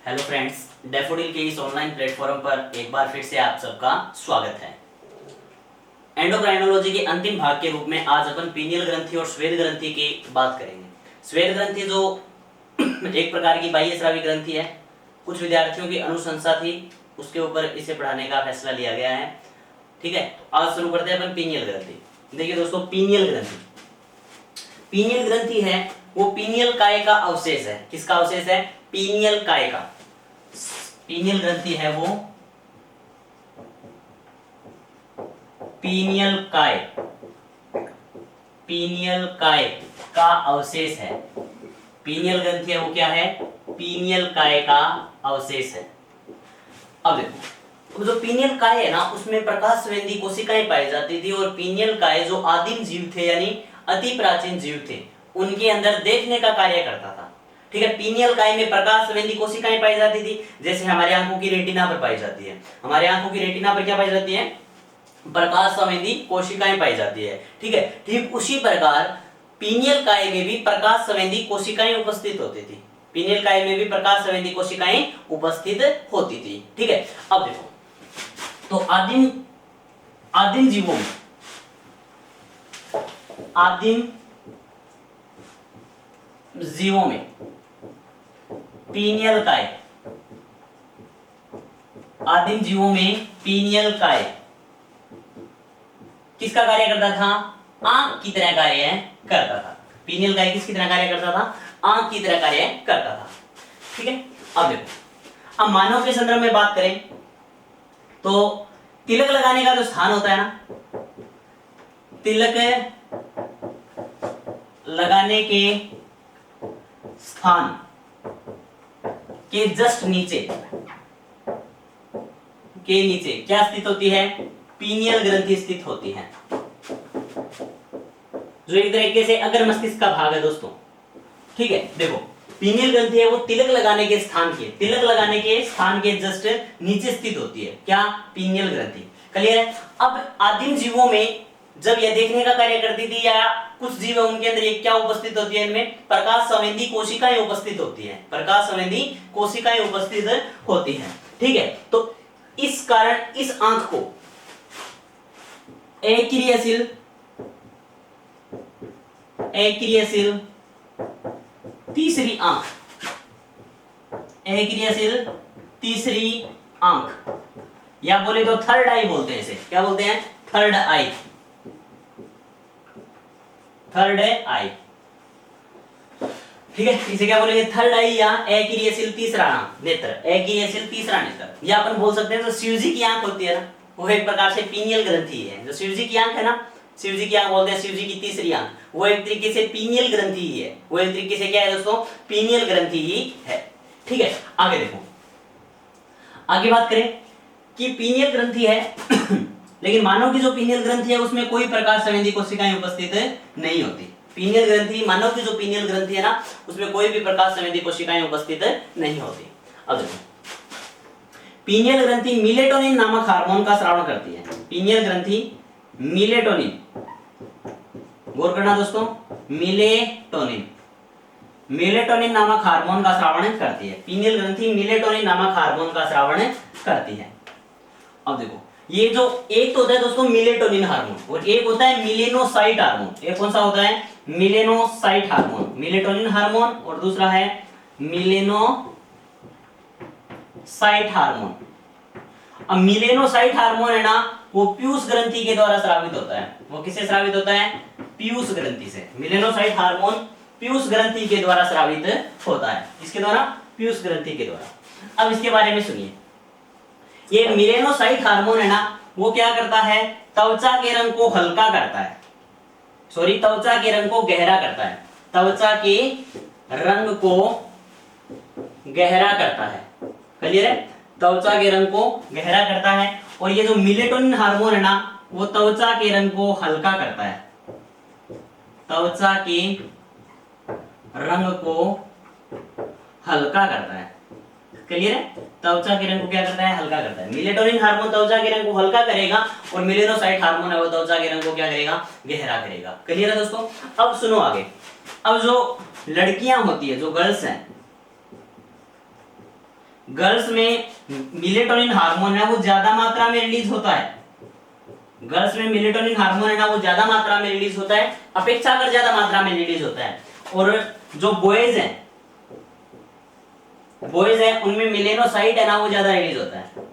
Hello friends, daffodil के इस online platform पर एक बार फिर से आप सबका स्वागत है। एंडोक्राइनोलॉजी के अंतिम भाग के रूप में आज अपन पीनियल ग्रंथि और श्वेत ग्रंथि की बात करेंगे। श्वेत ग्रंथि जो एक प्रकार की बाह्य स्रावी ग्रंथि है, कुछ विद्यार्थियों की अनुशंसा थी, उसके ऊपर इसे पढ़ाने का फैसला लिया गया है। ठीक है, तो आज शुरू करते हैं अपन पीनियल ग्रंथि। देखिए दोस्तों, पीनियल ग्रंथि है वो पीनियल काय का अवशेष है। किसका अवशेष है? पीनियल काय का। पीनियल ग्रंथि है वो पीनियल काय का अवशेष है। पीनियल ग्रंथि है वो क्या है? पीनियल काय का अवशेष है। अब देखो, जो पीनियल काय है ना, उसमें प्रकाश संवेदी कोशिकाएं पाई जाती थी और पीनियल काय जो आदिम जीव थे यानी अति प्राचीन जीव थे, उनके अंदर देखने का कार्य करता था। ठीक है, पीनियल काय में प्रकाश संवेदी कोशिकाएं पाई जाती थी, जैसे हमारे आंखों की रेटिना पर पाई जाती है। हमारे आंखों की रेटिना पर क्या पाई जाती है? प्रकाश संवेदी कोशिकाएं पाई जाती है। ठीक है, ठीक उसी प्रकार पीनियल काय में भी प्रकाश संवेदी कोशिकाएं उपस्थित होती थी। पीनियल काय में भी प्रकाश संवेदी कोशिकाएं उपस्थित होती थी। ठीक है, अब देखो, तो आदिम जीवों में पीनियल काय, आदिम जीवों में पीनियल काय किसका कार्य करता था? आंख की तरह कार्य करता था। पीनियल काय किसकी तरह कार्य करता था? आंख की तरह कार्य करता था। ठीक है, अब देखो, अब मानव के संदर्भ में बात करें तो तिलक लगाने का जो स्थान होता है ना, तिलक लगाने के स्थान के जस्ट नीचे क्या स्थित होती है? पीनियल ग्रंथि स्थित होती है, जो एक तरीके से अग्र मस्तिष्क का भाग है दोस्तों। ठीक है, देखो, पीनियल ग्रंथि है वो तिलक लगाने के स्थान के जस्ट नीचे स्थित होती है। क्या? पीनियल ग्रंथि। क्लियर है? अब आदिम जीवों में जब यह देखने का कार्य करती थी, या कुछ जीव है उनके अंदर ये क्या उपस्थित होती है? इनमें प्रकाश संवेदी कोशिकाएं उपस्थित होती हैं। प्रकाश संवेदी कोशिकाएं उपस्थित होती हैं। ठीक है, तो इस कारण इस आंख को अक्रियाशील तीसरी आंख, या बोले तो थर्ड आई बोलते हैं इसे। क्या बोलते हैं? थर्ड आई। ठीक है, इसे क्या बोलेंगे? थर्ड आई या अक्रियाशील तीसरा नेत्र। या अपन बोल सकते हैं जो शिवजी की आंख होती है ना, वो एक प्रकार से पीनियल ग्रंथि है। जो शिवजी की आंख है ना, शिवजी की आंख बोलते हैं, शिवजी की तीसरी आंख, वो एक तरीके से पीनियल ग्रंथि ही है। वो एक तरीके से क्या है दोस्तों? पीनियल ग्रंथि ही है। ठीक है, आगे देखो, आगे बात करें कि पीनियल ग्रंथि है लेकिन मानव की जो पीनियल ग्रंथि है उसमें कोई प्रकाश संवेदी कोशिकाएं उपस्थित नहीं होती। पीनियल ग्रंथि, मानव की जो पीनियल ग्रंथि है ना, उसमें कोई भी प्रकाश संवेदी कोशिकाएं उपस्थित नहीं होती। अब देखो, पीनियल ग्रंथि मेलेटोनिन नामक हार्मोन का स्रावन करती है। पीनियल ग्रंथि मेलेटोनिन, गौर करना दोस्तों, मेलेटोनिन नामक हार्मोन का स्रावन करती है। पीनियल ग्रंथि मेलेटोनिन नामक हार्मोन का स्रावन करती है। अब देखो, ये जो एक तो होता है दोस्तों मेलेटोनिन हार्मोन, और एक होता है मेलेनोसाइट हार्मोन। एक कौन सा होता है? मेलेनोसाइट हार्मोन, मेलेटोनिन हार्मोन, और दूसरा है मेलेनोसाइट हार्मोन। अब मेलेनोसाइट हार्मोन है ना, वो पीयूष ग्रंथि के द्वारा स्रावित होता है। वो किससे स्रावित होता है? पीयूष ग्रंथि से। मेलेनोसाइट हार्मोन पीयूष ग्रंथि के द्वारा स्रावित होता है। इसके द्वारा? पीयूष ग्रंथि के द्वारा। अब इसके बारे में सुनिए, ये मेलेनोसाइट हार्मोन है ना, वो क्या करता है? त्वचा के रंग को हल्का करता है, त्वचा के रंग को गहरा करता है। त्वचा के रंग को गहरा करता है। क्लियर है? त्वचा के रंग को गहरा करता है। और ये जो मेलेटोनिन हार्मोन है ना, वो त्वचा के रंग को हल्का करता है। त्वचा के रंग को हल्का करता है। क्लियर है? त्वचा के रंग को क्या करता है? हल्का करता है। मेलेटोनिन हार्मोन त्वचा के रंग को हल्का करेगा, और मेलेनोसाइट हार्मोन है वो त्वचा के रंग को क्या करेगा? गहरा करेगा। क्लियर है दोस्तों? अब सुनो आगे। अब जो लड़कियां होती है, जो गर्ल्स हैं, गर्ल्स में मिलेटोनिन हार्मोन है वो ज्यादा मात्रा में रिलीज होता है। गर्ल्स में मिलेटोनिन हार्मोन है ना वो ज्यादा मात्रा में रिलीज होता है, अपेक्षाकृत ज्यादा मात्रा में रिलीज होता है। और जो बॉयज है उनमें मिलेनोसाइट है ना वो ज्यादा रिलीज होता है।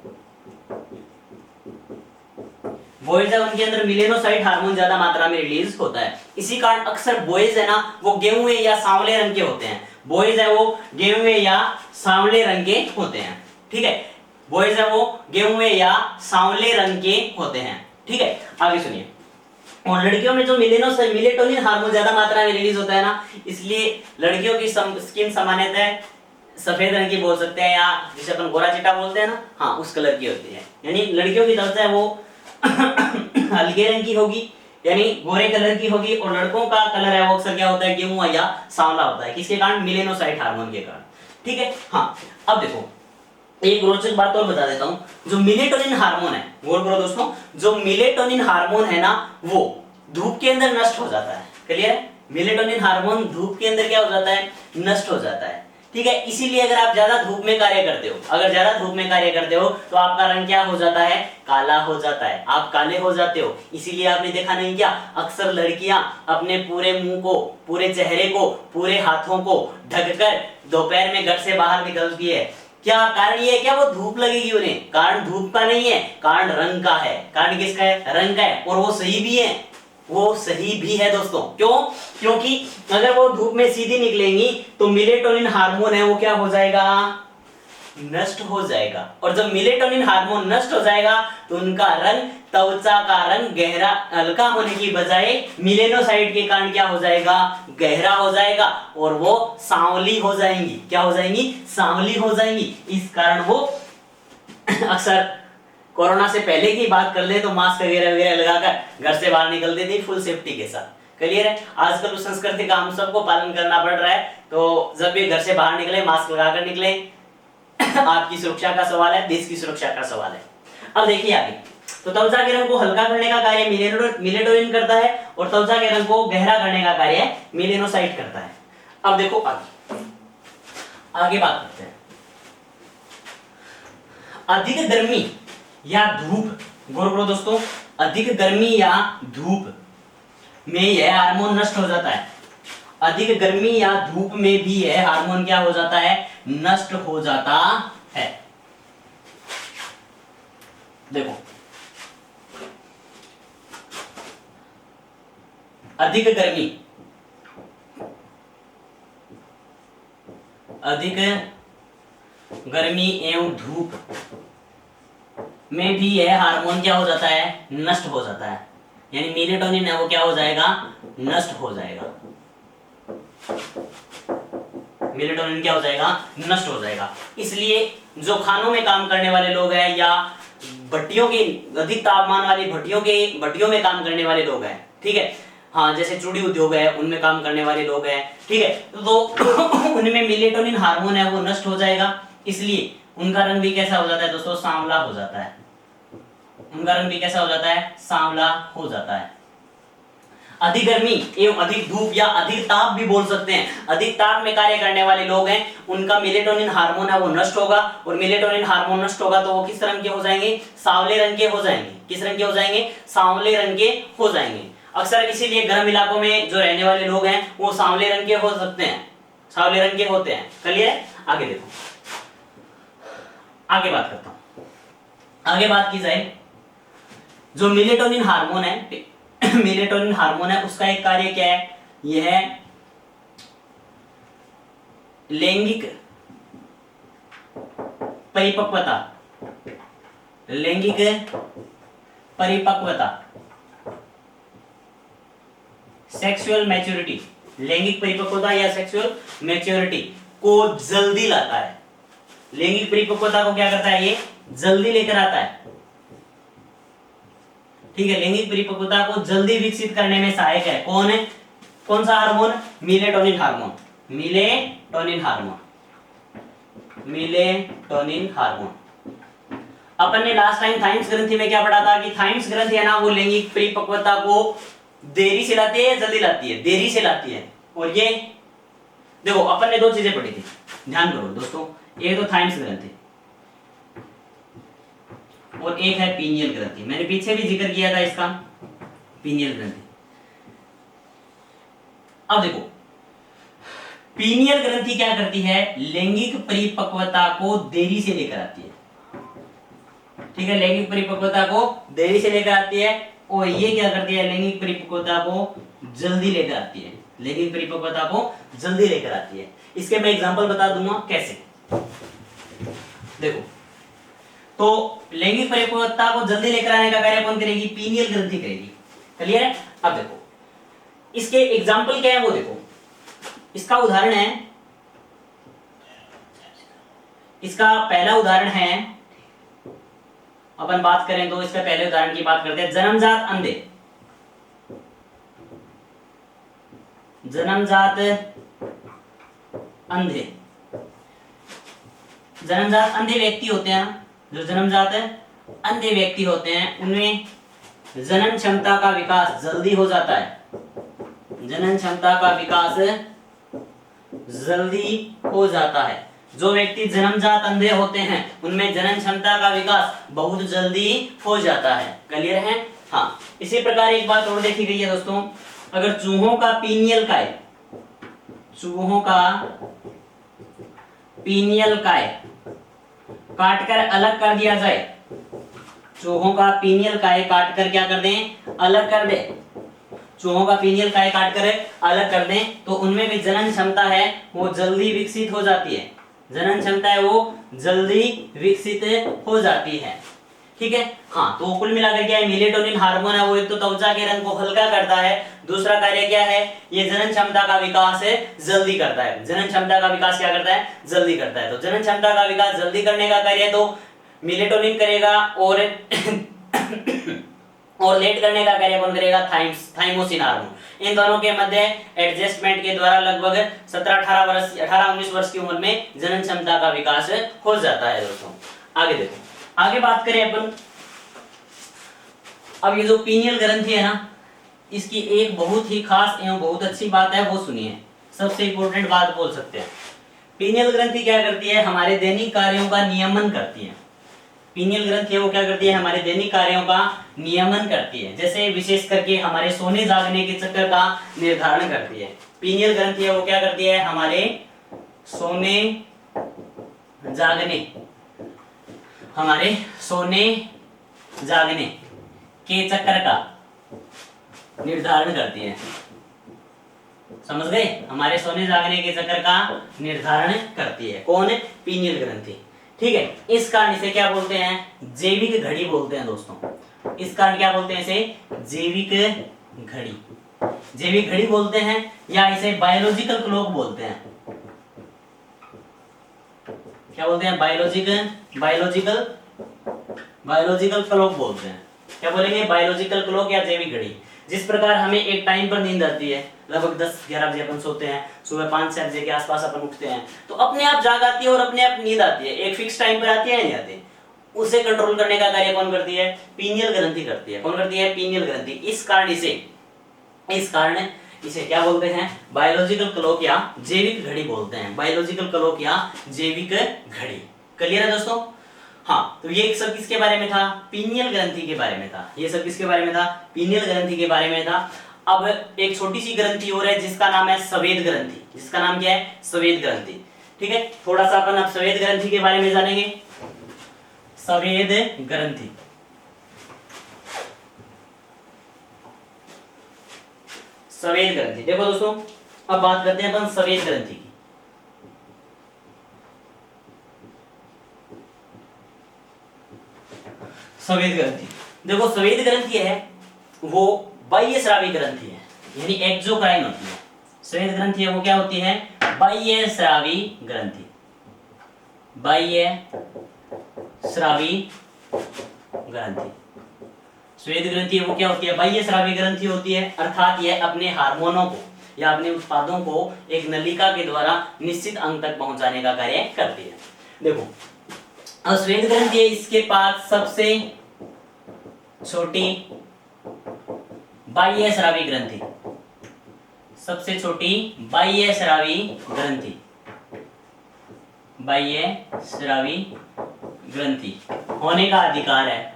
बॉयज है उनके अंदर मिलेनोसाइट हार्मोन ज्यादा मात्रा में रिलीज होता है। इसी कारण अक्सर बॉयज है ना वो गेहूं या सांवले रंग के होते हैं। बॉयज है वो गेहूं या सांवले रंग के होते हैं। ठीक है, बॉयज है वो गेहूं या सांवले रंग के होते हैं। ठीक है, आगे सुनिए। और लड़कियों में जो मिलेटोनिन हार्मोन ज्यादा मात्रा में रिलीज होता है ना, इसलिए लड़कियों की स्किन सामान्यतः सफेद रंग की बोल सकते हैं, या जिसे अपन गोरा चिट्टा बोलते हैं ना, हाँ उस कलर की होती है। यानी लड़कियों की त्वचा है वो हल्के रंग की होगी, यानी गोरे कलर की होगी। और लड़कों का कलर है वो अक्सर क्या होता है, गेहूं या सांवला होता है। किसके कारण? मिलेनोसाइट हार्मोन के कारण। ठीक है, हाँ अब देखो एक रोचक बात और बता देता हूं। जो मिलेटोनिन हार्मोन है, गौर करो दोस्तों, जो मिलेटोनिन हार्मोन है ना वो धूप के अंदर नष्ट हो जाता है। क्लियर है? मिलेटोनिन हार्मोन धूप के अंदर क्या हो जाता है, नष्ट हो जाता है। ठीक है, इसीलिए अगर आप ज्यादा धूप में कार्य करते हो, तो आपका रंग क्या हो जाता है, काला हो जाता है, आप काले हो जाते हो। इसीलिए आपने देखा नहीं क्या, अक्सर लड़कियां अपने पूरे मुंह को, पूरे चेहरे को, पूरे हाथों को ढककर दोपहर में घर से बाहर निकलती है। क्या कारण ये है? क्या वो धूप लगेगी उन्हें? कारण धूप का नहीं है, कारण रंग का है। कारण किसका है? रंग का है। और वो सही भी है, वो सही भी है दोस्तों। क्यों? क्योंकि अगर वो धूप में सीधी निकलेंगी तो मिलेटोनिन हार्मोन है वो क्या हो जाएगा, नष्ट हो जाएगा। और जब मिलेटोनिन हार्मोन नष्ट हो जाएगा तो उनका रंग, त्वचा का रंग गहरा हल्का होने की बजाय मिलेनोसाइट के कारण क्या हो जाएगा, गहरा हो जाएगा। और वो सांवली हो जाएंगी। क्या हो जाएंगी? सांवली हो जाएंगी। इस कारण वो अक्सर कोरोना से पहले की बात कर ले तो मास्क वगैरह वगैरह लगाकर घर से बाहर निकलते थे फुल सेफ्टी के साथ। क्लियर है? आजकल उस संस्कृति का हम सबको पालन करना पड़ रहा है, तो जब भी घर से बाहर निकले मास्क लगाकर निकले। आपकी सुरक्षा का सवाल है, देश की सुरक्षा का सवाल है। अब देखिए आगे, तो त्वचा के रंग को हल्का करने का कार्य मिलेटोनिन करता है और त्वचा के रंग को गहरा करने का कार्य मिलेनोसाइट करता है। अब देखो आगे बात करते हैं। अधिक गर्मी या धूप, गौर करो दोस्तों, अधिक गर्मी या धूप में यह हार्मोन नष्ट हो जाता है। अधिक गर्मी या धूप में भी यह हार्मोन क्या हो जाता है, नष्ट हो जाता है। देखो, अधिक गर्मी एवं धूप में भी यह हार्मोन क्या हो जाता है, नष्ट हो जाता है। यानी मेलेटोनिन है वो क्या हो जाएगा, नष्ट हो जाएगा। मेलेटोनिन क्या हो जाएगा, नष्ट हो जाएगा। इसलिए जो खानों में काम करने वाले लोग हैं या भट्टियों की, अधिक तापमान वाली भट्टियों में काम करने वाले लोग हैं, ठीक है, हाँ जैसे चूड़ी उद्योग है उनमें काम करने वाले लोग हैं, ठीक है, तो उनमें मेलेटोनिन हार्मोन है वो नष्ट हो जाएगा। इसलिए उनका रंग भी कैसा हो जाता है दोस्तों, सांवला हो जाता है। उनका रंग भी कैसा हो जाता है, सांवला हो जाता है। अधिक गर्मी एवं अधिक धूप या अधिक ताप भी बोल सकते हैं, अधिक ताप में कार्य करने वाले लोग हैं, उनका मेलेटोनिन हार्मोन है वो नष्ट होगा। और मेलेटोनिन हार्मोन नष्ट होगा तो वो किस रंग के हो जाएंगे, सांवले रंग के हो जाएंगे। किस रंग के हो जाएंगे, सांवले रंग के हो जाएंगे। अक्सर इसीलिए गर्म इलाकों में जो रहने वाले लोग हैं वो सांवले रंग के हो सकते हैं, सांवले रंग के होते हैं। क्लियर है? आगे देखो, आगे बात करता हूं। आगे बात की जाए, जो मेलेटोनिन हार्मोन है, मेलेटोनिन हार्मोन है उसका एक कार्य क्या है, यह लैंगिक परिपक्वता, लैंगिक परिपक्वता, सेक्सुअल मैच्योरिटी, लैंगिक परिपक्वता या सेक्सुअल मैच्योरिटी को जल्दी लाता है। लैंगिक परिपक्वता को क्या करता है, ये जल्दी लेकर आता है। ठीक है, लैंगिक परिपक्वता को जल्दी विकसित करने में सहायक है। कौन है, कौन सा hormone, melatonin hormone, melatonin hormone, melatonin hormone. अपन ने लास्ट टाइम थाइम्स ग्रंथि में क्या पढ़ा था कि थाइम्स ग्रंथि है ना वो लैंगिक परिपक्वता को देरी से लाती है या जल्दी लाती है, देरी से लाती है। और ये देखो अपन ने दो चीजें पढ़ी थी, ध्यान करो दोस्तों, एक तो थाइम्स ग्रंथि, और एक है पीनियल ग्रंथि। मैंने पीछे भी जिक्र किया था इसका, पीनियल ग्रंथि। अब देखो पीनियल ग्रंथि क्या करती है, लैंगिक परिपक्वता को देरी से लेकर आती है। ठीक है, लैंगिक परिपक्वता को देरी से लेकर आती है, और ये क्या करती है, लैंगिक परिपक्वता को जल्दी लेकर आती है। लैंगिक परिपक्वता को जल्दी लेकर आती है। इसके मैं एग्जांपल बता दूंगा कैसे। देखो तो लैंगिक परिपक्वता को जल्दी लेकर आने का कार्य कौन करेगी, पीनियल ग्रंथि करेगी। क्लियर है। अब देखो इसके एग्जांपल क्या है वो देखो, इसका उदाहरण है, इसका पहला उदाहरण है, अपन बात करें तो इसका पहले उदाहरण की बात करते हैं, जन्मजात अंधे। जन्मजात अंधे, जन्मजात अंधे व्यक्ति होते हैं, जो जन्मजात अंधे व्यक्ति होते हैं उनमें जनन क्षमता का विकास जल्दी हो जाता है। जनन क्षमता का विकास जल्दी हो जाता है। जो व्यक्ति जन्मजात अंधे होते हैं उनमें जनन क्षमता का विकास बहुत जल्दी हो जाता है। क्लियर है। हाँ, इसी प्रकार एक बात और देखी गई है दोस्तों, अगर चूहों का पीनियल काय, चूहों का पीनियल काय काटकर अलग कर दिया जाए, चूहों का पीनियल काय काटकर क्या कर दें, अलग कर दें, चूहों का पीनियल काय काटकर अलग कर दें, तो उनमें भी जनन क्षमता है वो जल्दी विकसित हो जाती है। जनन क्षमता है वो जल्दी विकसित हो जाती है। ठीक है। हाँ, तो कुल मिलाकर क्या है, मेलेटोनिन हार्मोन है वो एक तो त्वचा के रंग को हल्का करता है, दूसरा कार्य क्या है, ये जनन क्षमता का विकास जल्दी करता है। जनन क्षमता का विकास क्या करता है, जल्दी करता है। तो जनन क्षमता का विकास जल्दी करने का कार्य तो मेलेटोनिन करेगा, और लेट करने का कार्य कौन करेगा, थाइमोसिन हार्मोन। इन दोनों के मध्य एडजस्टमेंट के द्वारा लगभग 18-19 वर्ष की उम्र में जनन क्षमता का विकास हो जाता है दोस्तों। आगे देखो, आगे बात करें अपन, अब ये जो पीनियल ग्रंथि है ना, इसकी एक बहुत ही खास एवं बहुत अच्छी बात है वो सुनिए, सबसे इंपॉर्टेंट बात बोल सकते हैं। पीनियल ग्रंथि क्या करती है, हमारे दैनिक कार्यों का नियमन करती है। पीनियल ग्रंथि है वो क्या करती है, हमारे दैनिक कार्यों का नियमन करती है। जैसे विशेष करके हमारे सोने जागने के चक्र का निर्धारण करती है। पीनियल ग्रंथि है वो क्या करती है, हमारे सोने जागने, हमारे सोने जागने के चक्र का निर्धारण करती है। समझ गए, हमारे सोने जागने के चक्र का निर्धारण करती है कौन, पीनियल ग्रंथि। ठीक है। इस कारण इसे क्या बोलते हैं, जैविक घड़ी बोलते हैं दोस्तों। इस कारण क्या बोलते हैं इसे, जैविक घड़ी, जैविक घड़ी बोलते हैं, या इसे बायोलॉजिकल क्लॉक बोलते हैं। क्या बोलते हैं, बायोलॉजिकल क्लॉक बोलते हैं। क्या बोलेंगे, बायोलॉजिकल क्लॉक या जैविक घड़ी। जिस प्रकार हमें एक टाइम पर नींद आती है, लगभग 10-11 बजे अपन सोते हैं, सुबह 5-6 बजे के आसपास अपन उठते हैं, तो अपने आप जाग आती है और अपने आप नींद आती है, एक फिक्स टाइम पर आती है नहीं आती। उसे कंट्रोल करने का कार्य कौन करती है, पीनियल ग्रंथि करती है। कौन करती है, पीनियल ग्रंथि। इस कारण इसे क्या बोलते हैं, बायोलॉजिकल क्लॉक या जैविक घड़ी बोलते हैं। बायोलॉजिकल क्लॉक या जैविक घड़ी। क्लियर है दोस्तों। हाँ, तो ये सब किसके बारे में था, पीनियल ग्रंथि के बारे में था। ये सब किसके बारे में था, पीनियल ग्रंथि के बारे में था। अब एक छोटी सी ग्रंथि और है जिसका नाम है स्वेद ग्रंथि। जिसका नाम क्या है, स्वेद ग्रंथि। ठीक है, थोड़ा सा अपन अब स्वेद ग्रंथि के बारे में जानेंगे। स्वेद ग्रंथि, स्वेद ग्रंथि देखो दोस्तों, अब बात करते हैं अपन स्वेद ग्रंथि की। स्वेद ग्रंथि देखो, स्वेद ग्रंथि है वो बाह्य स्रावी ग्रंथि है, यानी एक्सोक्राइन होती है। स्वेद ग्रंथि है वो क्या होती है, बाह्य स्रावी ग्रंथि। बाह्य स्रावी ग्रंथि, स्वेद ग्रंथि है वो क्या होती है, बाह्य स्रावी ग्रंथि होती है। अर्थात यह अपने हार्मोनों को या अपने उत्पादों को एक नलिका के द्वारा निश्चित अंग तक पहुंचाने का कार्य करती है। देखो, अब स्वेद ग्रंथि है, इसके पास सबसे छोटी बाह्य स्रावी ग्रंथि, सबसे छोटी बाह्य स्रावी ग्रंथि, बाह्य स्रावी ग्रंथि होने का अधिकार है।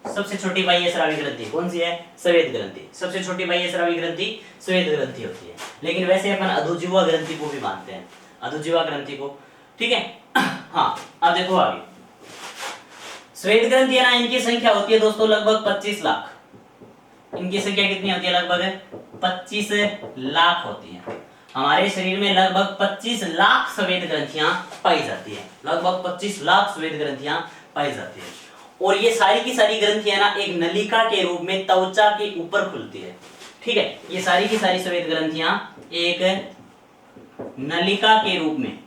सबसे छोटी बाह्य स्रावी ग्रंथि कौन सी है? स्वेद ग्रंथि। सबसे छोटी बाह्य स्रावी ग्रंथि स्वेद ग्रंथि होती है। लेकिन वैसे अपन अधोजीवा ग्रंथि को भी मानते हैं, अधोजीवा ग्रंथि को, ठीक है। हाँ, अब देखो आगे स्वेद ग्रंथि है ना, इनकी संख्या होती है दोस्तों लगभग 25 लाख। इनकी संख्या कितनी होती है? लगभग 25 लाख होती है। हमारे शरीर में लगभग 25 लाख स्वेद ग्रंथियां पाई जाती है, लगभग 25 लाख स्वेद ग्रंथियां पाई जाती है। और ये सारी की सारी ग्रंथियां ना एक नलिका के रूप में त्वचा के ऊपर खुलती है, ठीक है। ये सारी की सारी स्वेद ग्रंथियां एक नलिका के रूप में,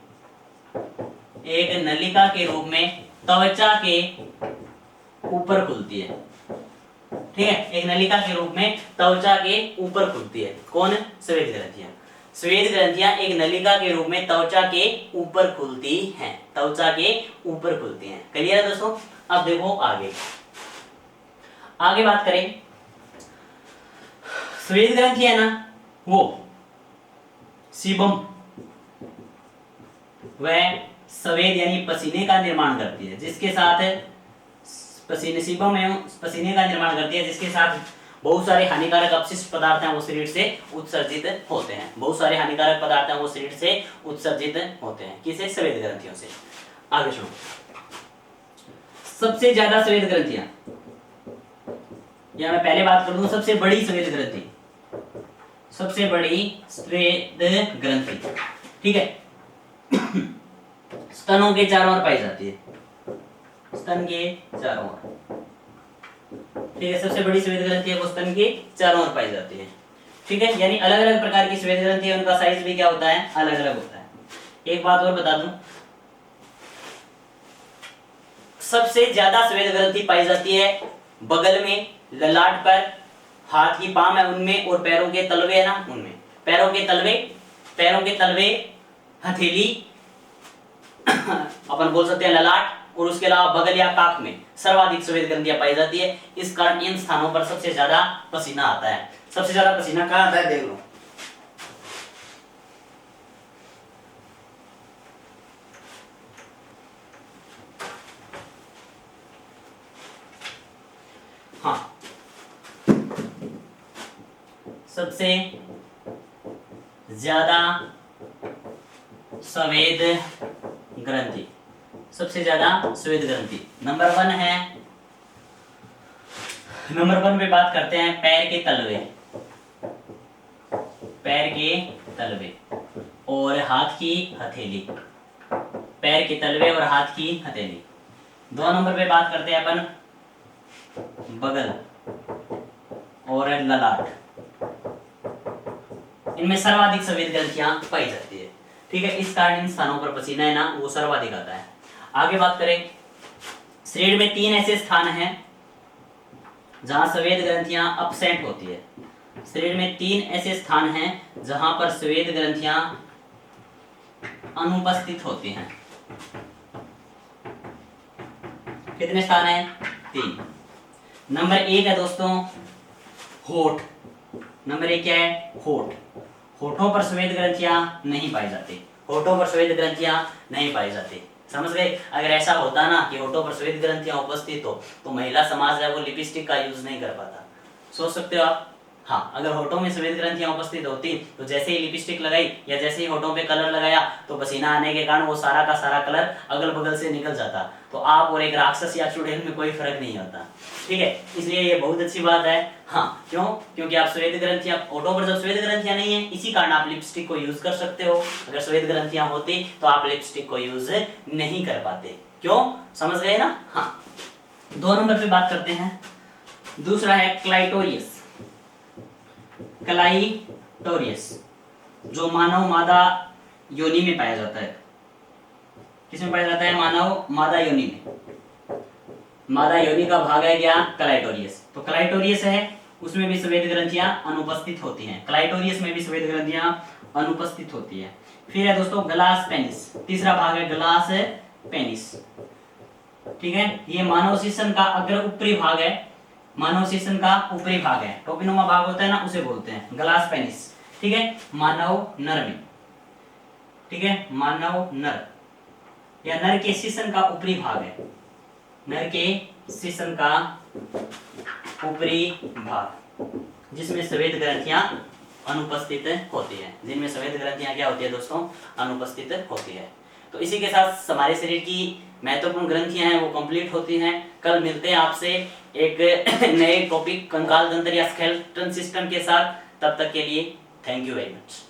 एक नलिका के रूप में त्वचा के ऊपर खुलती है, ठीक है। एक नलिका के रूप में त्वचा के ऊपर खुलती है। कौन? स्वेद ग्रंथियां। स्वेद ग्रंथियां एक नलिका के रूप में त्वचा के ऊपर खुलती हैं, त्वचा के ऊपर खुलती हैं। क्लियर है दोस्तों? अब देखो आगे, आगे बात करें। स्वेद ग्रंथि है ना, वो सीबम, वह स्वेद यानी पसीने का निर्माण करती है, जिसके साथ पसीने, सीबम एवं पसीने का निर्माण करती है, जिसके साथ बहुत सारे हानिकारक अपशिष्ट पदार्थ हैं वो शरीर से उत्सर्जित होते हैं। बहुत सारे हानिकारक पदार्थ हैं वो शरीर से उत्सर्जित होते हैं। किसे? स्वेद ग्रंथियों से। आगे सुनो, सबसे ज्यादा स्वेद ग्रंथियां, या मैं पहले बात कर दूं सबसे बड़ी स्वेद ग्रंथि, सबसे बड़ी स्वेद ग्रंथि, ठीक है, स्तनों के चारों ओर पाई जाती है, स्तन के चारों ओर, ठीक है। सबसे बड़ी स्वेद ग्रंथि है वो स्तन के चारों ओर पाई जाती है, ठीक है। यानी अलग अलग प्रकार की स्वेद ग्रंथि है, उनका साइज भी क्या होता है? अलग अलग होता है। एक बात और बता दूं, सबसे ज्यादा स्वेद ग्रंथि पाई जाती है बगल में, ललाट पर, हाथ की पाम है उनमें, और पैरों के तलवे है ना उनमें। पैरों के तलवे, हथेली अपन बोल सकते हैं ललाट, और उसके अलावा बगल या काख में सर्वाधिक स्वेद ग्रंथियां पाई जाती है। इस कारण इन स्थानों पर सबसे ज्यादा पसीना आता है। सबसे ज्यादा पसीना कहां आता है? देख लो, हाँ, सबसे ज्यादा स्वेद ग्रंथि, सबसे ज्यादा स्वेद ग्रंथि नंबर 1 है। नंबर 1 पे बात करते हैं पैर के तलवे, पैर के तलवे और हाथ की हथेली, पैर के तलवे और हाथ की हथेली। 2 नंबर पे बात करते हैं अपन बगल और ललाट, इनमें सर्वाधिक स्वेद ग्रंथियां पाई जाती है, ठीक है। इस कारण इन स्थानों पर पसीना है ना वो सर्वाधिक आता है। आगे बात करें, शरीर में 3 ऐसे स्थान हैं जहां स्वेद ग्रंथियां अपसेंट होती है। शरीर में 3 ऐसे स्थान हैं जहां पर स्वेद ग्रंथियां अनुपस्थित होती हैं। कितने स्थान हैं? 3। नंबर 1 है दोस्तों होठ। नंबर 1 क्या है? होठ। होठों पर स्वेद ग्रंथियां नहीं पाई जाती, होठों पर स्वेद ग्रंथियां नहीं पाई जाती। समझ गए? अगर ऐसा होता ना कि होठों पर स्वेद ग्रंथियां उपस्थित हो तो महिला समाज है वो लिपस्टिक का यूज नहीं कर पाता। सोच सकते हो आप? हाँ, अगर होठों में स्वेद ग्रंथियां उपस्थित होती तो जैसे ही लिपस्टिक लगाई या जैसे ही होठों पे कलर लगाया तो पसीना आने के कारण वो सारा का सारा कलर अगल बगल से निकल जाता। तो आप और एक राक्षस या चुड़ैल में कोई फर्क नहीं होता, ठीक है। इसलिए ये बहुत अच्छी बात है। हाँ, क्यों? क्योंकि आप स्वेद ग्रंथियां, होठों पर जब स्वेद ग्रंथियां नहीं है इसी कारण आप लिपस्टिक को यूज कर सकते हो। अगर स्वेद ग्रंथियां होती तो आप लिपस्टिक को यूज नहीं कर पाते। क्यों? समझ गए ना? हाँ, 2 नंबर पे बात करते हैं। दूसरा है क्लाइटोरियस। क्लाइटोरियस जो मानव मादा योनि में पाया जाता है। किसमें पाया जाता है? मानव मादा योनि में। मादा योनि का भाग है क्या? क्लाइटोरियस। तो क्लाइटोरियस है उसमें भी स्वेद ग्रंथियां अनुपस्थित होती हैं। क्लाइटोरियस में भी स्वेद ग्रंथियां अनुपस्थित होती है। फिर है दोस्तों ग्लास पेनिस। तीसरा भाग है ग्लास पेनिस, ठीक है। ये मानव शीर्षण का अग्र ऊपरी भाग है, मानव शीर्षण का ऊपरी भाग है। टोपीनुमा भाग होता है ना उसे बोलते हैं ग्लास पेनिस, ठीक है। मानव नर में, ठीक है, मानव नर या नर के शीर्षण का ऊपरी भाग है, नर के शीशन का ऊपरी भाग जिसमें श्वेत ग्रंथियां अनुपस्थित होती है, जिनमें श्वेत ग्रंथियां क्या होती है दोस्तों, अनुपस्थित होती है। तो इसी के साथ हमारे शरीर की महत्वपूर्ण ग्रंथियां हैं वो कंप्लीट होती हैं। कल मिलते हैं आपसे एक नए टॉपिक कंकाल तंत्र या स्केलेटन सिस्टम के साथ। तब तक के लिए थैंक यू वेरी मच।